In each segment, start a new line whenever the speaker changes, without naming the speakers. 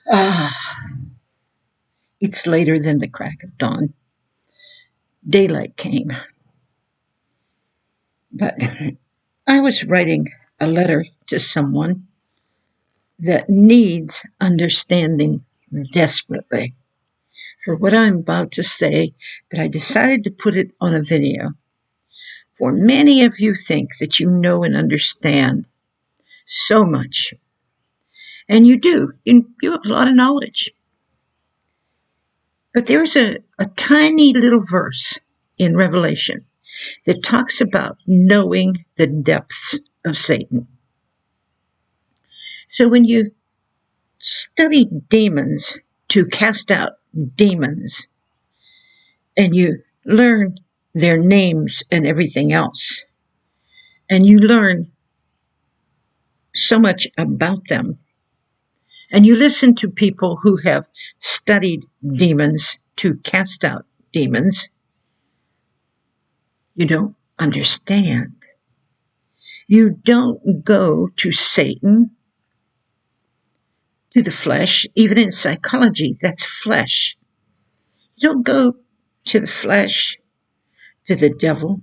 Ah, it's later than the crack of dawn. Daylight came, but I was writing a letter to someone that needs understanding desperately for what I'm about to say, but I decided to put it on a video. For many of you think that you know and understand so much, and you do. You have a lot of knowledge. But there's a tiny little verse in Revelation that talks about knowing the depths of Satan. So when you study demons to cast out demons, and you learn their names and everything else, and you learn so much about them, and you listen to people who have studied demons to cast out demons, you don't understand. You don't go to Satan, to the flesh. Even in psychology, that's flesh. You don't go to the flesh, to the devil,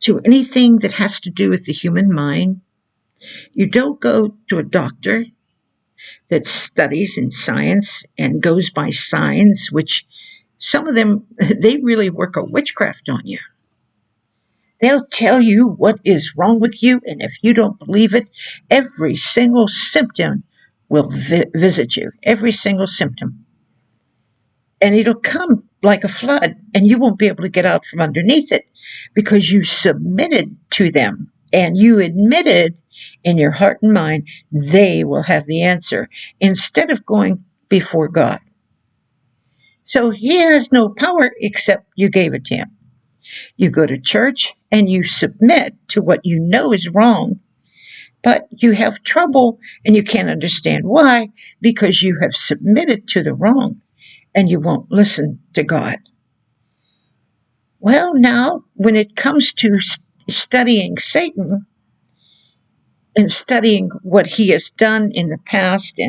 to anything that has to do with the human mind. You don't go to a doctor that studies in science and goes by signs, which some of them, they really work a witchcraft on you. They'll tell you what is wrong with you, and if you don't believe it, every single symptom will visit you, every single symptom. And it'll come like a flood, and you won't be able to get out from underneath it because you submitted to them and you admitted in your heart and mind they will have the answer instead of going before God. So he has no power except you gave it to him. You go to church and you submit to what you know is wrong, but you have trouble and you can't understand why, because you have submitted to the wrong and you won't listen to God. Well, now, when it comes to studying Satan and studying what he has done in the past,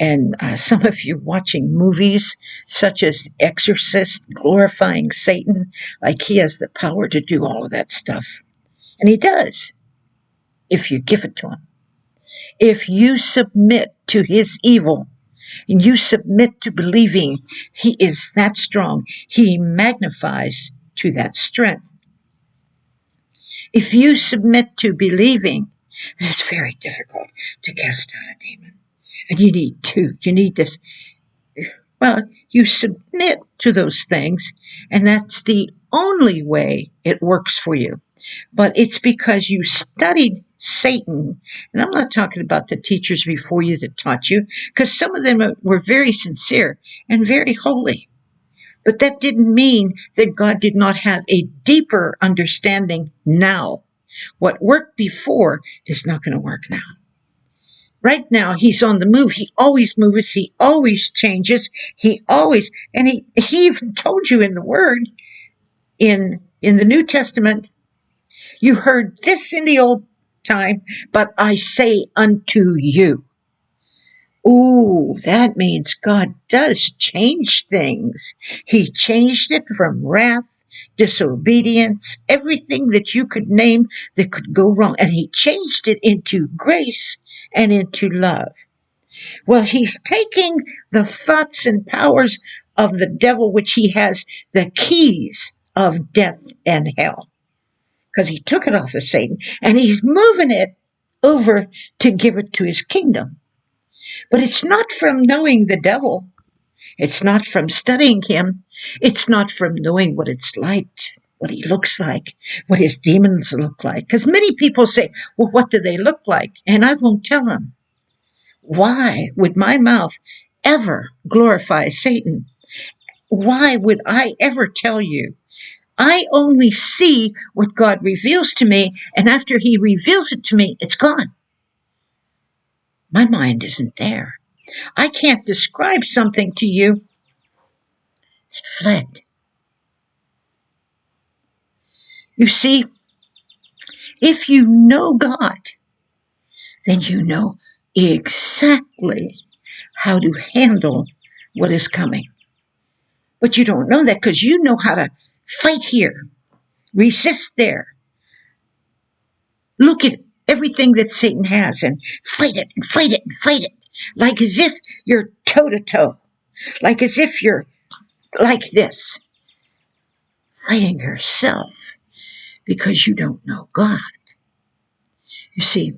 and some of you watching movies such as Exorcist glorifying Satan, like he has the power to do all of that stuff. And he does, if you give it to him. If you submit to his evil, and you submit to believing he is that strong, he magnifies to that strength. If you submit to believing that it's very difficult to cast out a demon, and you need this, well, you submit to those things, and that's the only way it works for you. But it's because you studied Satan, and I'm not talking about the teachers before you that taught you, because some of them were very sincere and very holy. But that didn't mean that God did not have a deeper understanding now. What worked before is not going to work now. Right now, he's on the move. He always moves. He always changes. And he even told you in the Word, in the New Testament, you heard this in the old time, but I say unto you. Ooh, that means God does change things. He changed it from wrath, disobedience, everything that you could name that could go wrong. And he changed it into grace and into love. Well, he's taking the thoughts and powers of the devil, which he has the keys of death and hell, because he took it off of Satan, and he's moving it over to give it to his kingdom. But it's not from knowing the devil. It's not from studying him. It's not from knowing what it's like, what he looks like, what his demons look like. Because many people say, well, what do they look like? And I won't tell them. Why would my mouth ever glorify Satan? Why would I ever tell you? I only see what God reveals to me, and after he reveals it to me, it's gone. My mind isn't there. I can't describe something to you that fled. You see, if you know God, then you know exactly how to handle what is coming. But you don't know that because you know how to fight here, resist there, look at everything that Satan has and fight it and fight it and fight it, like as if you're toe to toe, like as if you're like this, fighting yourself because you don't know God. You see,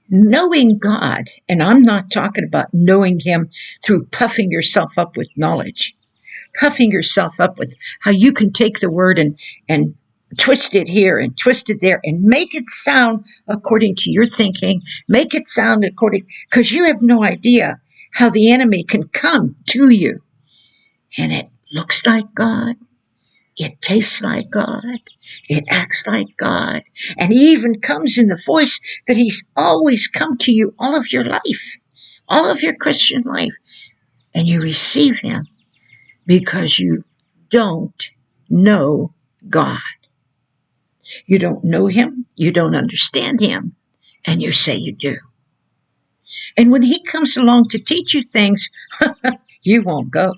knowing God, and I'm not talking about knowing Him through puffing yourself up with knowledge, puffing yourself up with how you can take the word and twist it here and twist it there and make it sound according to your thinking, make it sound according, because you have no idea how the enemy can come to you. And it looks like God. It tastes like God. It acts like God. And he even comes in the voice that he's always come to you all of your life, all of your Christian life. And you receive him because you don't know God. You don't know him. You don't understand him. And you say you do. And when he comes along to teach you things, you won't go.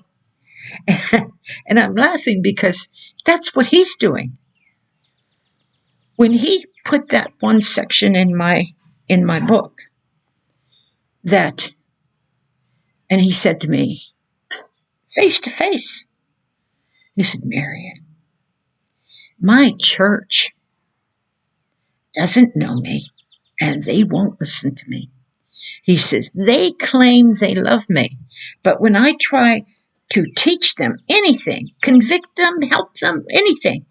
And I'm laughing because that's what he's doing. When he put that one section in my book, and he said to me, face to face, he said, Marian, my church doesn't know me and they won't listen to me. He says, they claim they love me, but when I try to teach them anything, convict them, help them, anything,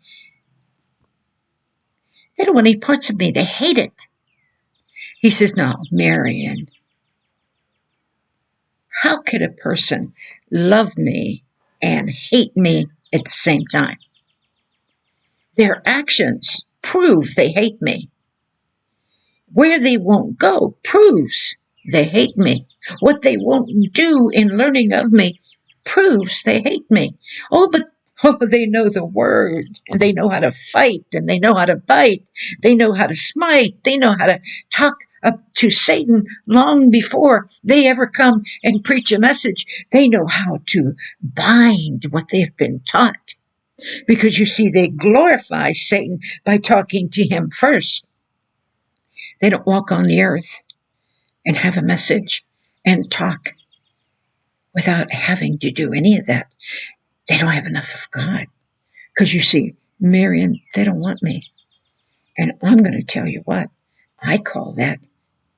they don't want any parts of me. They hate it. He says, no, Marian, how could a person love me and hate me at the same time? Their actions prove they hate me. Where they won't go proves they hate me. What they won't do in learning of me proves they hate me. But they know the word, and they know how to fight, and they know how to bite, they know how to smite, they know how to talk up to Satan long before they ever come and preach a message. They know how to bind what they've been taught. Because you see, they glorify Satan by talking to him first. They don't walk on the earth and have a message and talk without having to do any of that. They don't have enough of God. Because you see, Marian, they don't want me. And I'm going to tell you what, I call that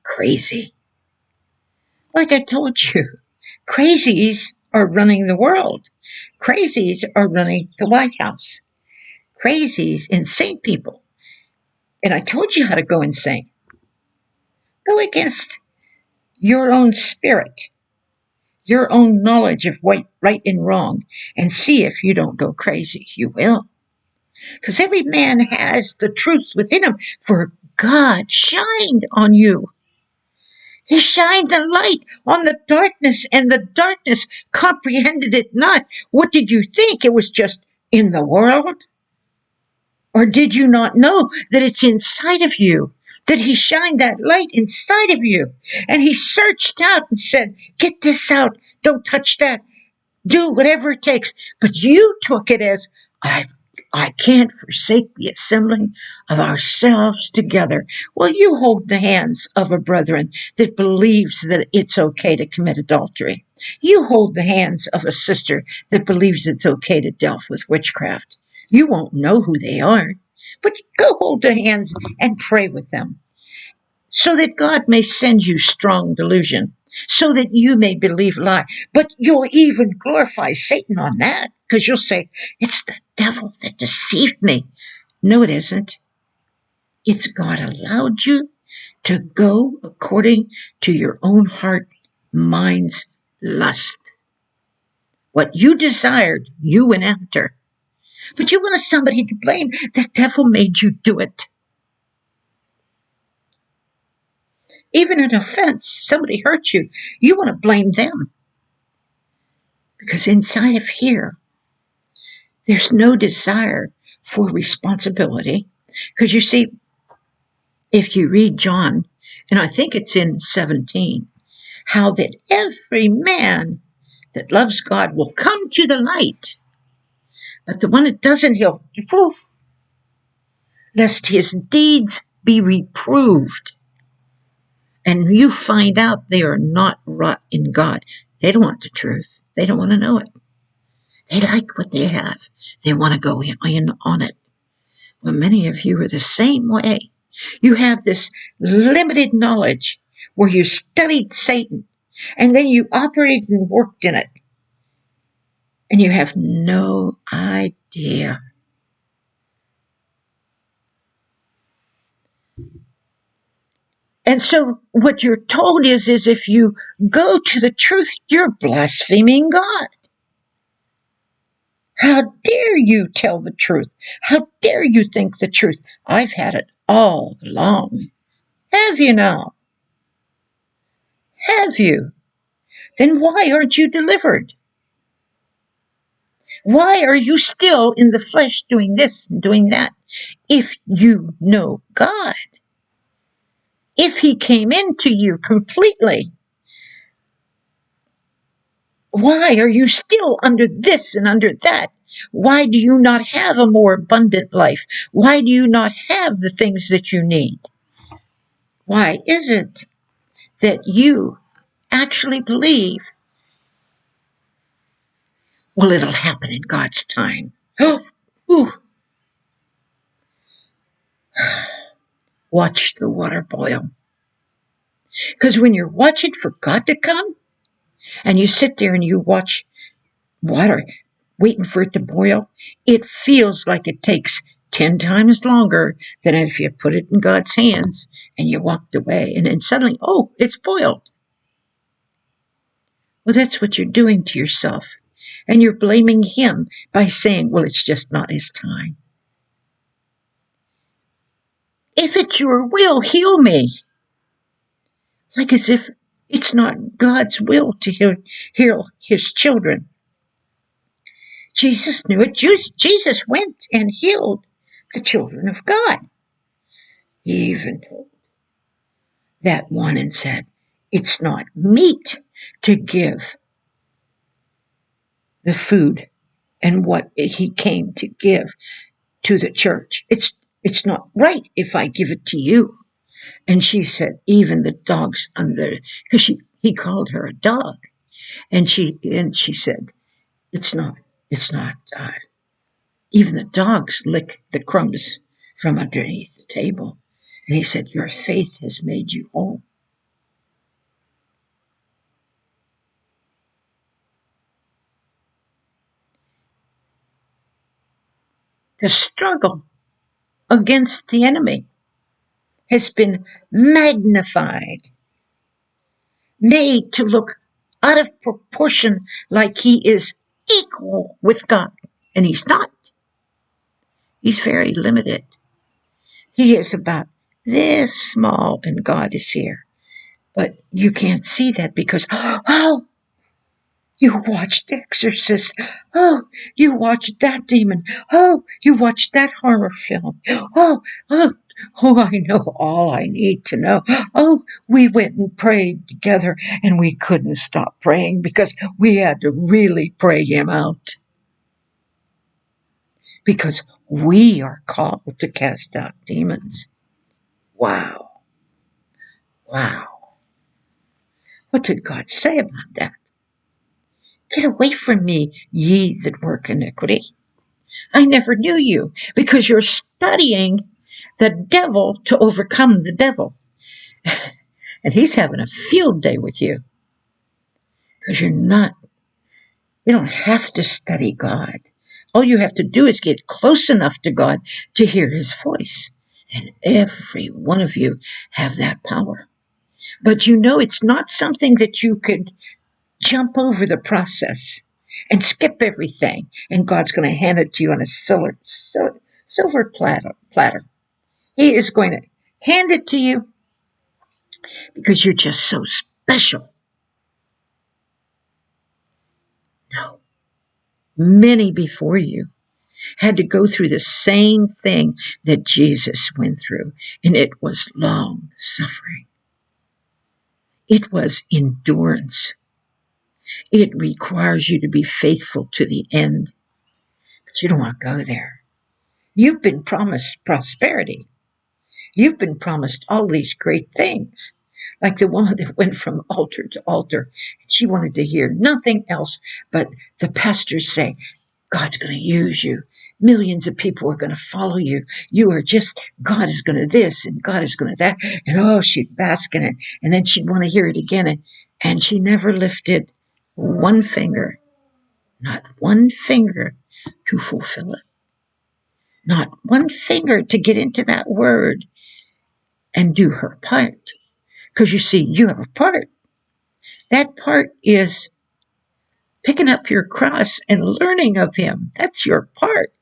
crazy. Like I told you, crazies are running the world. Crazies are running the White House. Crazies, insane people. And I told you how to go insane. Go against your own spirit, your own knowledge of right and wrong, and see if you don't go crazy. You will. Because every man has the truth within him, for God shined on you. He shined the light on the darkness, and the darkness comprehended it not. What did you think? It was just in the world? Or did you not know that it's inside of you? That he shined that light inside of you. And he searched out and said, get this out. Don't touch that. Do whatever it takes. But you took it as, I can't forsake the assembling of ourselves together. Well, you hold the hands of a brethren that believes that it's okay to commit adultery. You hold the hands of a sister that believes it's okay to delve with witchcraft. You won't know who they are, but go hold their hands and pray with them so that God may send you strong delusion, so that you may believe lie. But you'll even glorify Satan on that, because you'll say, it's the devil that deceived me. No, it isn't. It's God allowed you to go according to your own heart, mind's lust. What you desired, you went after. But you wanted somebody to blame. The devil made you do it. Even an offense, somebody hurt you, you want to blame them. Because inside of here, there's no desire for responsibility. Because you see, if you read John, and I think it's in 17, how that every man that loves God will come to the light, but the one that doesn't, he'll, lest his deeds be reproved. And you find out they are not wrought in God. They don't want the truth. They don't want to know it. They like what they have. They want to go in on it. Well, many of you are the same way. You have this limited knowledge where you studied Satan and then you operated and worked in it. And you have no idea. And so what you're told is if you go to the truth, you're blaspheming God. How dare you tell the truth? How dare you think the truth? I've had it all along. Have you now? Have you? Then why aren't you delivered? Why are you still in the flesh doing this and doing that? If you know God, if he came into you completely, why are you still under this and under that? Why do you not have a more abundant life? Why do you not have the things that you need? Why is it that you actually believe, well, it'll happen in God's time? Ooh. Watch the water boil. Because when you're watching for God to come, and you sit there and you watch water, waiting for it to boil, it feels like it takes 10 times longer than if you put it in God's hands and you walked away. And then suddenly, oh, it's boiled. Well, that's what you're doing to yourself. And you're blaming him by saying, well, it's just not his time. If it's your will, heal me. Like as if it's not God's will to heal his children. Jesus knew it. Jesus went and healed the children of God. He even told that one and said, it's not meet to give the food and what he came to give to the church. It's not right if I give it to you. And she said, even the dogs because he called her a dog. And she said, it's not, even the dogs lick the crumbs from underneath the table. And he said, your faith has made you whole. The struggle against the enemy has been magnified, made to look out of proportion like he is equal with God. And he's not. He's very limited. He is about this small and God is here. But you can't see that because, oh, you watched Exorcist. Oh, you watched that demon. Oh, you watched that horror film. Oh, I know all I need to know. Oh, we went and prayed together and we couldn't stop praying because we had to really pray him out. Because we are called to cast out demons. Wow. Wow. What did God say about that? Get away from me, ye that work iniquity. I never knew you, because you're studying the devil to overcome the devil. And he's having a field day with you. Because you don't have to study God. All you have to do is get close enough to God to hear his voice. And every one of you have that power. But it's not something that you could jump over the process and skip everything, and God's going to hand it to you on a silver platter. He is going to hand it to you because you're just so special. No. Many before you had to go through the same thing that Jesus went through, and it was long suffering. It was endurance. It requires you to be faithful to the end. But you don't want to go there. You've been promised prosperity. You've been promised all these great things. Like the woman that went from altar to altar. She wanted to hear nothing else but the pastors say, God's going to use you. Millions of people are going to follow you. You are just, God is going to this and God is going to that. And oh, she'd bask in it. And then she'd want to hear it again. And she never lifted one finger, not one finger to fulfill it. Not one finger to get into that word and do her part. Because you see, you have a part. That part is picking up your cross and learning of him. That's your part.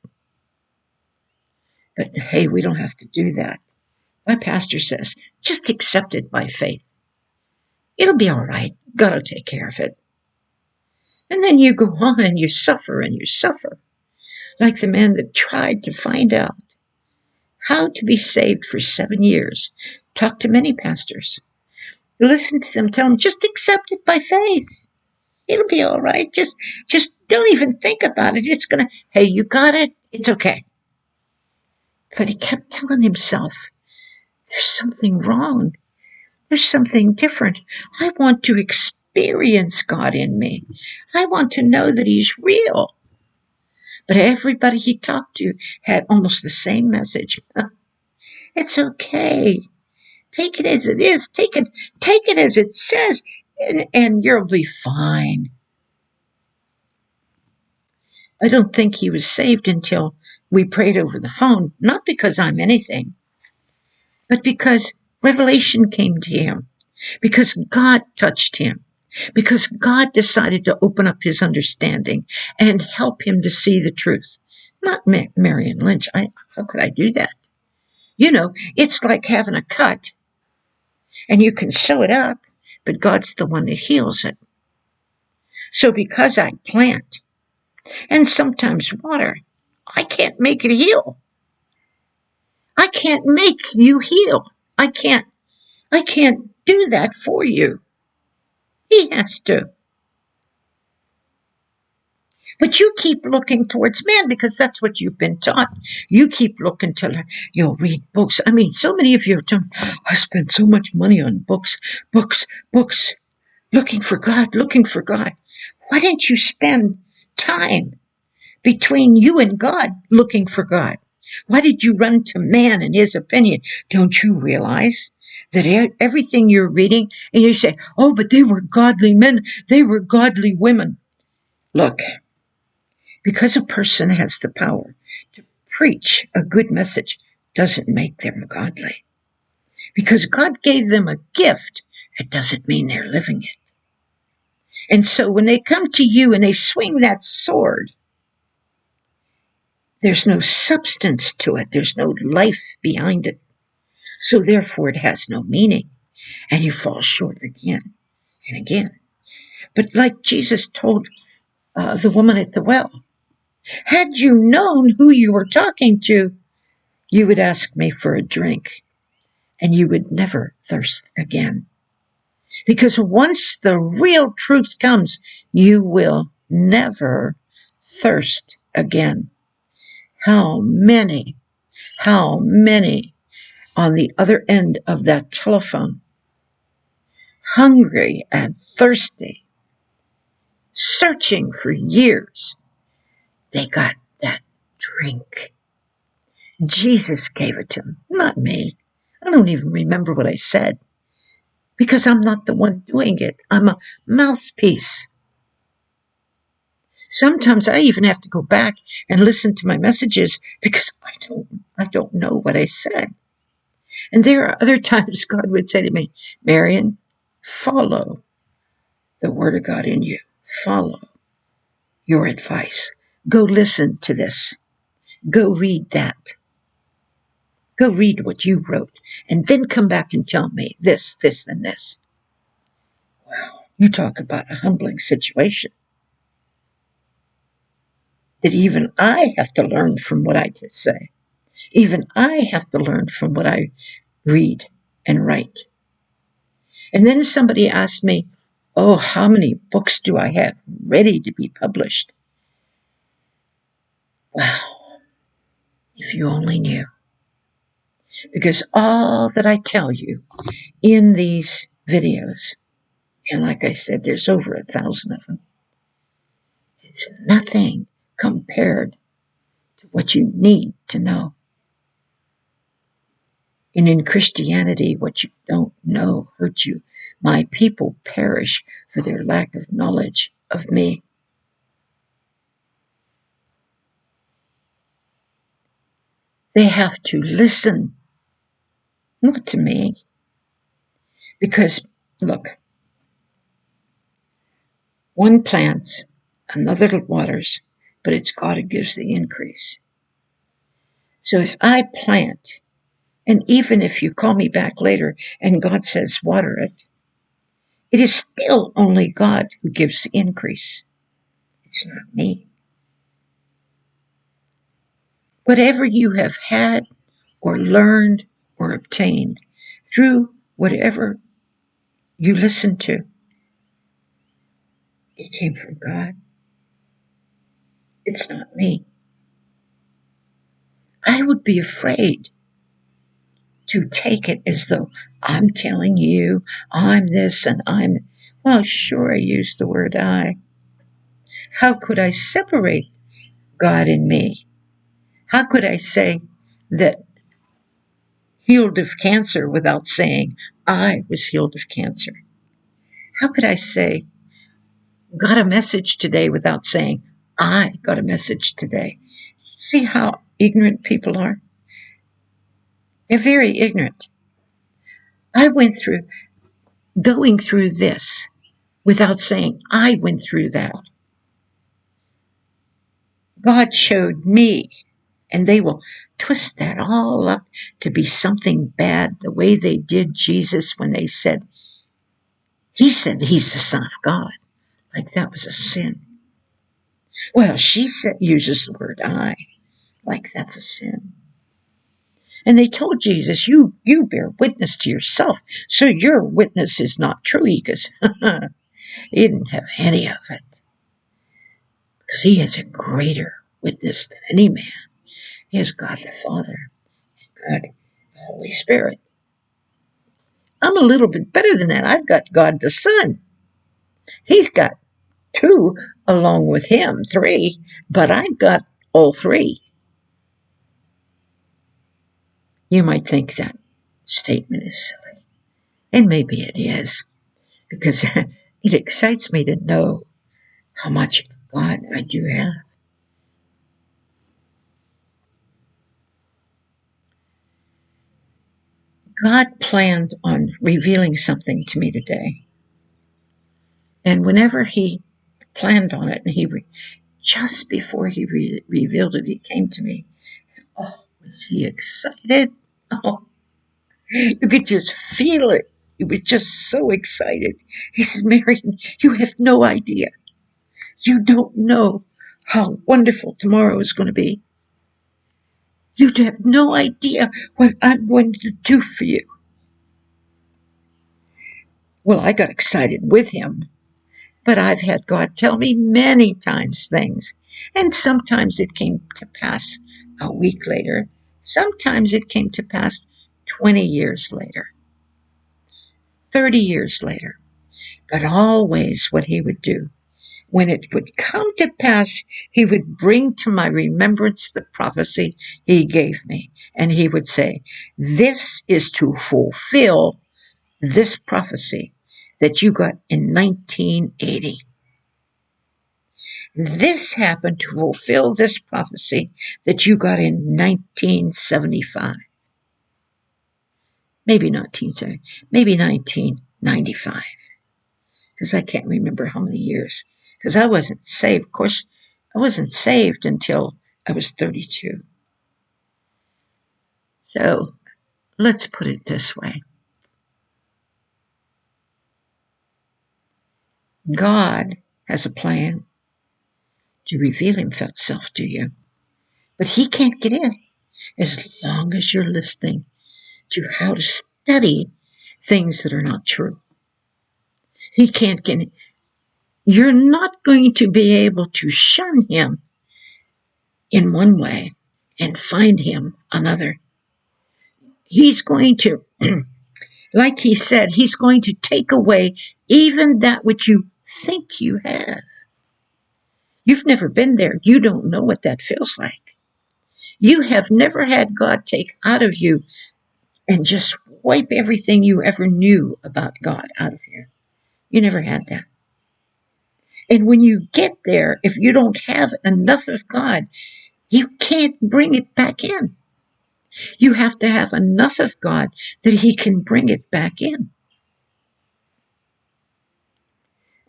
But hey, we don't have to do that. My pastor says, just accept it by faith. It'll be all right. God will take care of it. And then you go on and you suffer and you suffer. Like the man that tried to find out how to be saved for 7 years. Talked to many pastors. Listen to them, tell them, just accept it by faith. It'll be all right. Just don't even think about it. It's going to, hey, you got it. It's okay. But he kept telling himself, there's something wrong. There's something different. I want to experience God in me. I want to know that he's real. But everybody he talked to had almost the same message. It's okay. Take it as it is. Take it as it says, and you'll be fine. I don't think he was saved until we prayed over the phone, not because I'm anything, but because revelation came to him, because God touched him, because God decided to open up his understanding and help him to see the truth. Not Marion Lynch. How could I do that? You know, it's like having a cut, and you can sew it up, but God's the one that heals it. So because I plant, and sometimes water, I can't make it heal. I can't make you heal. I can't do that for you. He has to. But you keep looking towards man because that's what you've been taught. You keep looking to, you'll read books. I mean, so many of you are telling, I spend so much money on books, looking for God. Why didn't you spend time between you and God looking for God? Why did you run to man and his opinion? Don't you realize that everything you're reading, and you say, oh, but they were godly men, they were godly women. Look, because a person has the power to preach a good message doesn't make them godly. Because God gave them a gift, it doesn't mean they're living it. And so when they come to you and they swing that sword, there's no substance to it. There's no life behind it. So therefore it has no meaning. And you fall short again and again. But like Jesus told the woman at the well, had you known who you were talking to, you would ask me for a drink and you would never thirst again. Because once the real truth comes, you will never thirst again. How many on the other end of that telephone, hungry and thirsty, searching for years, they got that drink. Jesus gave it to them, not me. I don't even remember what I said because I'm not the one doing it. I'm a mouthpiece. Sometimes I even have to go back and listen to my messages because I don't know what I said. And there are other times God would say to me, Marion, follow the word of God in you. Follow your advice. Go listen to this. Go read that. Go read what you wrote. And then come back and tell me this, and this. Wow, you talk about a humbling situation. That even I have to learn from what I just say. Even I have to learn from what I read and write. And then somebody asked me, oh, how many books do I have ready to be published? Wow, if you only knew. Because all that I tell you in these videos, and like I said, there's over 1,000 of them, it's nothing compared to what you need to know. And in Christianity, what you don't know hurts you. My people perish for their lack of knowledge of me. They have to listen, not to me. Because, look, one plants, another waters, but it's God who gives the increase. So if I plant, and even if you call me back later and God says water it, it is still only God who gives the increase. It's not me. Whatever you have had or learned or obtained through whatever you listened to, it came from God. It's not me. I would be afraid to take it as though I'm telling you I'm this and I'm, well, sure, I use the word I. How could I separate God and me? How could I say that healed of cancer without saying I was healed of cancer? How could I say got a message today without saying I got a message today? See how ignorant people are? They're very ignorant. I went through going through this without saying I went through that. God showed me, and they will twist that all up to be something bad, the way they did Jesus when they said, he said he's the Son of God, like that was a sin. Well, she said, uses the word I, like that's a sin. And they told Jesus, you bear witness to yourself, so your witness is not true. He goes, he didn't have any of it, because he has a greater witness than any man. He has God the Father, God the Holy Spirit. I'm a little bit better than that. I've got God the Son. He's got two along with him, three, but I've got all three. You might think that statement is silly, and maybe it is, because it excites me to know how much God I do have. God planned on revealing something to me today. And whenever he planned on it, and just before he revealed it, he came to me. Oh, was he excited? Oh, you could just feel it. He was just so excited. He said, Marion, you have no idea. You don't know how wonderful tomorrow is going to be. You have no idea what I'm going to do for you. Well, I got excited with him, but I've had God tell me many times things. And sometimes it came to pass a week later. Sometimes it came to pass 20 years later, 30 years later. But always what he would do, when it would come to pass, he would bring to my remembrance the prophecy he gave me. And he would say, this is to fulfill this prophecy that you got in 1980. This happened to fulfill this prophecy that you got in 1975. Maybe 1970, maybe 1995. Because I can't remember how many years. Because I wasn't saved. Of course, I wasn't saved until I was 32. So let's put it this way. God has a plan to reveal himself to you. But he can't get in as long as you're listening to how to study things that are not true. He can't get. You're not going to be able to shun him in one way and find him another. He's going to, like he said, he's going to take away even that which you think you have. You've never been there. You don't know what that feels like. You have never had God take out of you and just wipe everything you ever knew about God out of you. You never had that. And when you get there, if you don't have enough of God, you can't bring it back in. You have to have enough of God that he can bring it back in.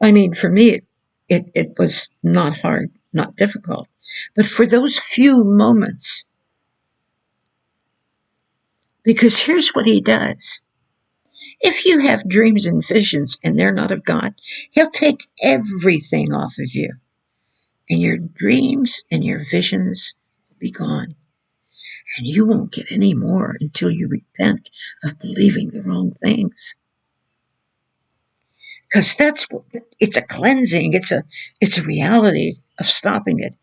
I mean, for me, it was not hard, not difficult. But for those few moments, because here's what he does. If you have dreams and visions and they're not of God, he'll take everything off of you. And your dreams and your visions will be gone. And you won't get any more until you repent of believing the wrong things. Because it's a cleansing, it's a reality of stopping it.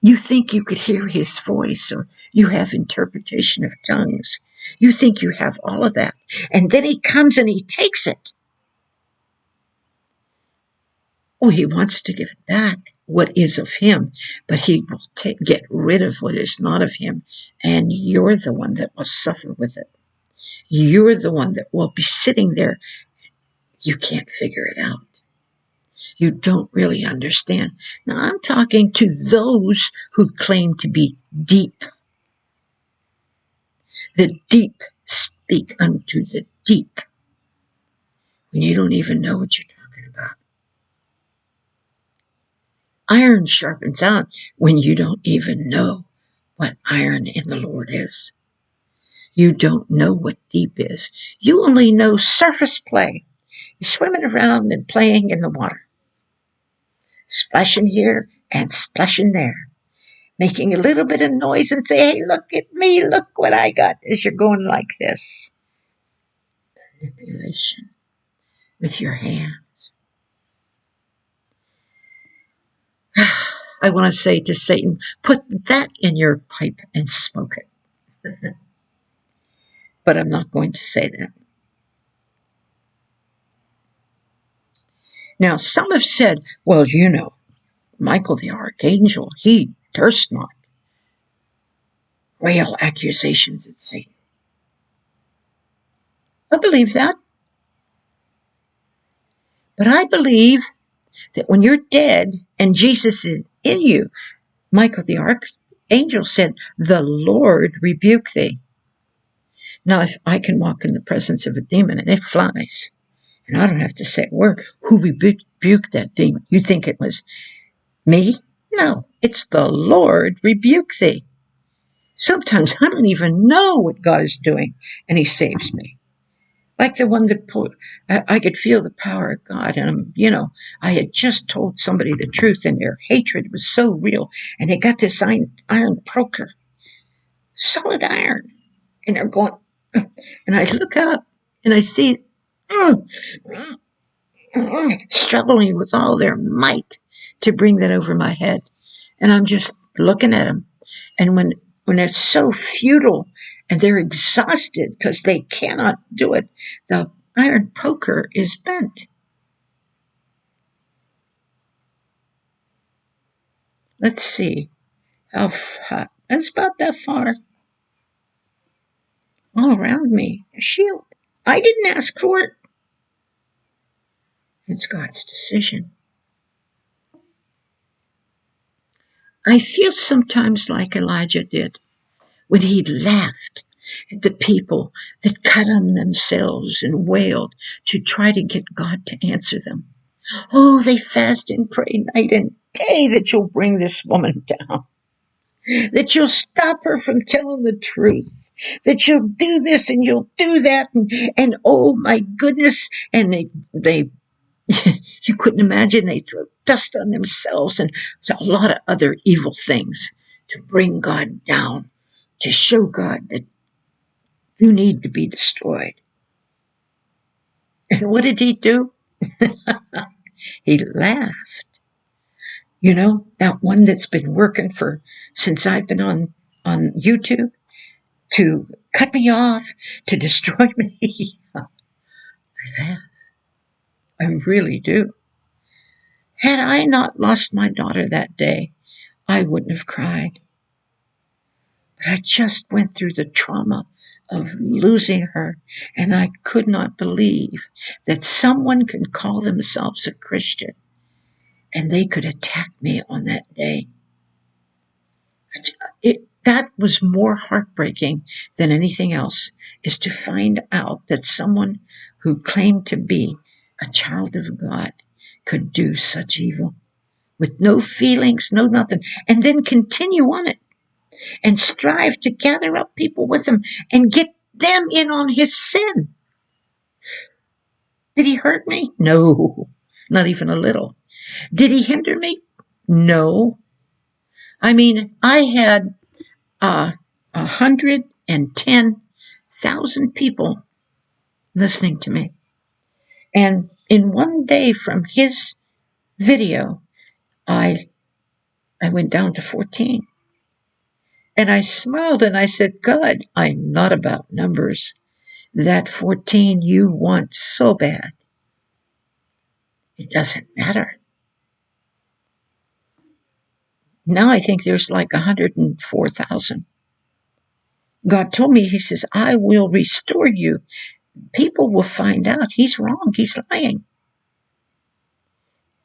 You think you could hear his voice, or you have interpretation of tongues. You think you have all of that. And then he comes and he takes it. Oh, he wants to give it back, what is of him, but he will get rid of what is not of him. And you're the one that will suffer with it. You're the one that will be sitting there. You can't figure it out. You don't really understand. Now, I'm talking to those who claim to be deep. The deep speak unto the deep when you don't even know what you're talking about. Iron sharpens out when you don't even know what iron in the Lord is. You don't know what deep is. You only know surface play. You're swimming around and playing in the water. Splashing here and splashing there. Making a little bit of noise and say, hey, look at me, look what I got, as you're going like this. Manipulation with your hands. I want to say to Satan, put that in your pipe and smoke it. But I'm not going to say that. Now, some have said, well, you know, Michael the Archangel, he durst not rail accusations at Satan. I believe that. But I believe that when you're dead and Jesus is in you, Michael the Archangel said, the Lord rebuke thee. Now, if I can walk in the presence of a demon and it flies, and I don't have to say a word, who rebuked that demon? You think it was me? No, it's the Lord rebuke thee. Sometimes I don't even know what God is doing, and he saves me. Like the one that I could feel the power of God. And, I had just told somebody the truth, and their hatred was so real. And they got this iron poker, solid iron. And they're going, and I look up and I see struggling with all their might to bring that over my head. And I'm just looking at them. And when it's so futile and they're exhausted because they cannot do it, the iron poker is bent. Let's see how far. It's about that far. All around me, a shield. I didn't ask for it. It's God's decision. I feel sometimes like Elijah did when he laughed at the people that cut on themselves and wailed to try to get God to answer them. Oh, they fast and pray night and day that you'll bring this woman down, that you'll stop her from telling the truth, that you'll do this and you'll do that, and oh my goodness, and they you couldn't imagine, they throw dust on themselves and a lot of other evil things to bring God down, to show God that you need to be destroyed. And what did he do? He laughed. You know, that one that's been working for since I've been on YouTube to cut me off, to destroy me. I laugh. I really do. Had I not lost my daughter that day, I wouldn't have cried. But I just went through the trauma of losing her, and I could not believe that someone can call themselves a Christian and they could attack me on that day. That was more heartbreaking than anything else, is to find out that someone who claimed to be a child of God could do such evil with no feelings, no nothing, and then continue on it and strive to gather up people with him and get them in on his sin. Did he hurt me? No, not even a little. Did he hinder me? No. I mean, I had 110,000 people listening to me. And in one day from his video, I went down to 14. And I smiled and I said, God, I'm not about numbers. That 14 you want so bad. It doesn't matter. Now I think there's like 104,000. God told me, he says, I will restore you. People will find out he's wrong. He's lying.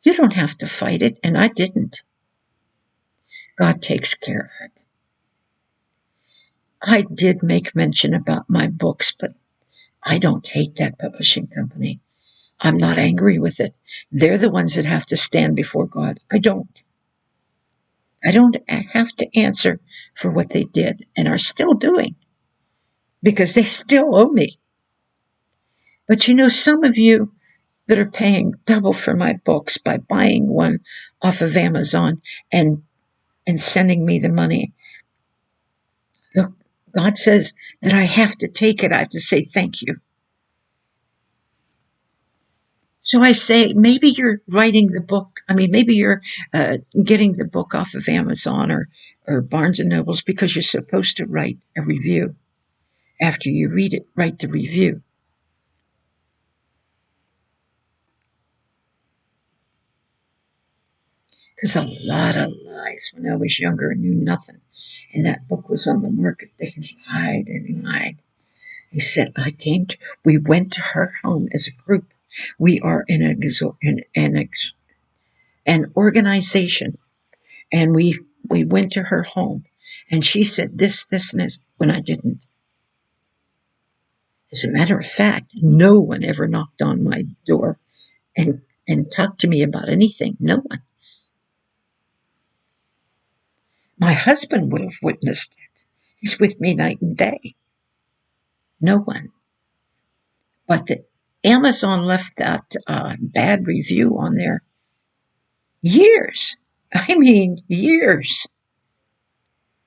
You don't have to fight it, and I didn't. God takes care of it. I did make mention about my books, but I don't hate that publishing company. I'm not angry with it. They're the ones that have to stand before God. I don't. I don't have to answer for what they did and are still doing, because they still owe me. But you know, some of you that are paying double for my books by buying one off of Amazon and sending me the money. Look, God says that I have to take it. I have to say thank you. So I say, maybe you're writing the book. I mean, maybe you're getting the book off of Amazon or Barnes and Nobles because you're supposed to write a review. After you read it, write the review. Because a lot of lies when I was younger and knew nothing. And that book was on the market. They lied and lied. He said, we went to her home as a group. We are in an organization. And we went to her home. And she said this, and this, when I didn't. As a matter of fact, no one ever knocked on my door and talked to me about anything. No one. My husband would have witnessed it. He's with me night and day. No one. But Amazon left that bad review on there years. I mean, years.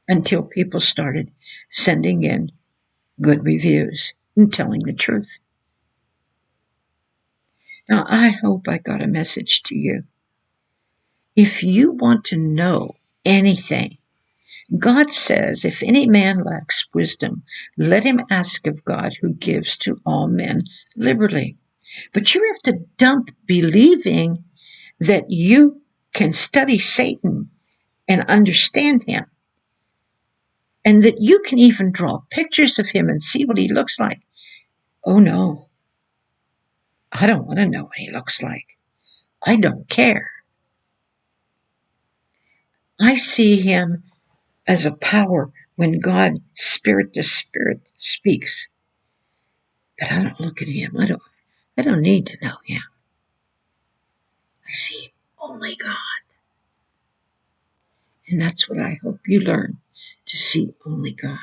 Until people started sending in good reviews and telling the truth. Now, I hope I got a message to you. If you want to know anything, God says, if any man lacks wisdom, let him ask of God, who gives to all men liberally. But you have to dump believing that you can study Satan and understand him, and that you can even draw pictures of him and see what he looks like. Oh no, I don't want to know what he looks like. I don't care. I see him as a power when God, spirit to spirit, speaks. But I don't look at him. I don't need to know him. I see only God. And that's what I hope you learn, to see only God.